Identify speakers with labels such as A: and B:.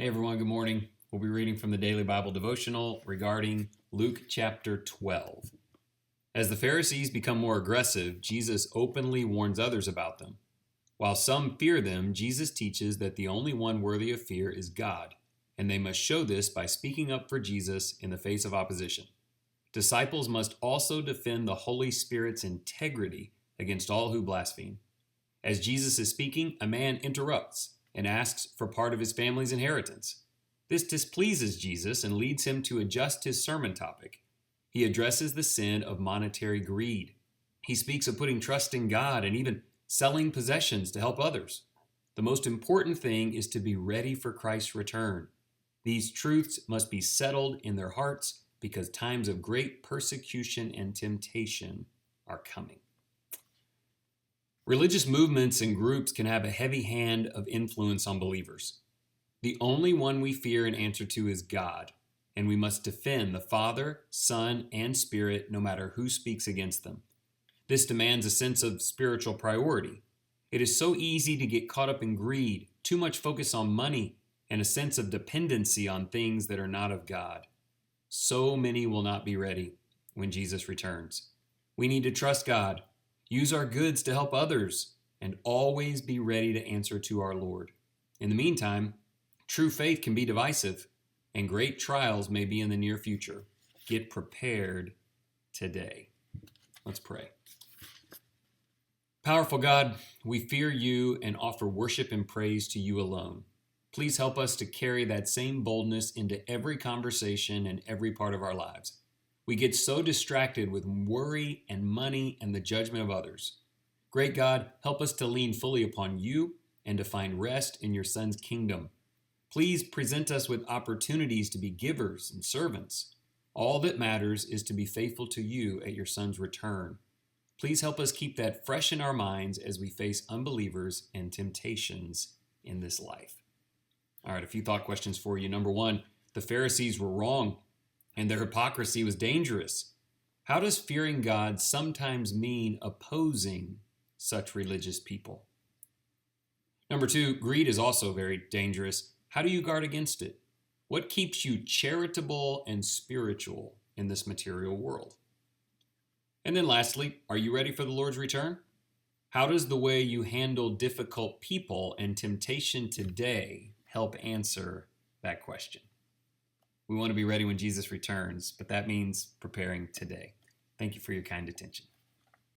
A: Hey everyone, good morning. We'll be reading from the Daily Bible Devotional regarding Luke chapter 12. As the Pharisees become more aggressive, Jesus openly warns others about them. While some fear them, Jesus teaches that the only one worthy of fear is God, and they must show this by speaking up for Jesus in the face of opposition. Disciples must also defend the Holy Spirit's integrity against all who blaspheme. As Jesus is speaking, a man interrupts and asks for part of his family's inheritance. This displeases Jesus and leads him to adjust his sermon topic. He addresses the sin of monetary greed. He speaks of putting trust in God and even selling possessions to help others. The most important thing is to be ready for Christ's return. These truths must be settled in their hearts because times of great persecution and temptation are coming. Religious movements and groups can have a heavy hand of influence on believers. The only one we fear and answer to is God, and we must defend the Father, Son, and Spirit no matter who speaks against them. This demands a sense of spiritual priority. It is so easy to get caught up in greed, too much focus on money, and a sense of dependency on things that are not of God. So many will not be ready when Jesus returns. We need to trust God, use our goods to help others, and always be ready to answer to our Lord. In the meantime, true faith can be divisive, and great trials may be in the near future. Get prepared today. Let's pray. Powerful God, we fear you and offer worship and praise to you alone. Please help us to carry that same boldness into every conversation and every part of our lives. We get so distracted with worry and money and the judgment of others. Great God, help us to lean fully upon you and to find rest in your Son's kingdom. Please present us with opportunities to be givers and servants. All that matters is to be faithful to you at your Son's return. Please help us keep that fresh in our minds as we face unbelievers and temptations in this life. All right, a few thought questions for you. Number one, the Pharisees were wrong, and their hypocrisy was dangerous. How does fearing God sometimes mean opposing such religious people? Number two, greed is also very dangerous. How do you guard against it? What keeps you charitable and spiritual in this material world? And then lastly, are you ready for the Lord's return? How does the way you handle difficult people and temptation today help answer that question? We want to be ready when Jesus returns, but that means preparing today. Thank you for your kind attention.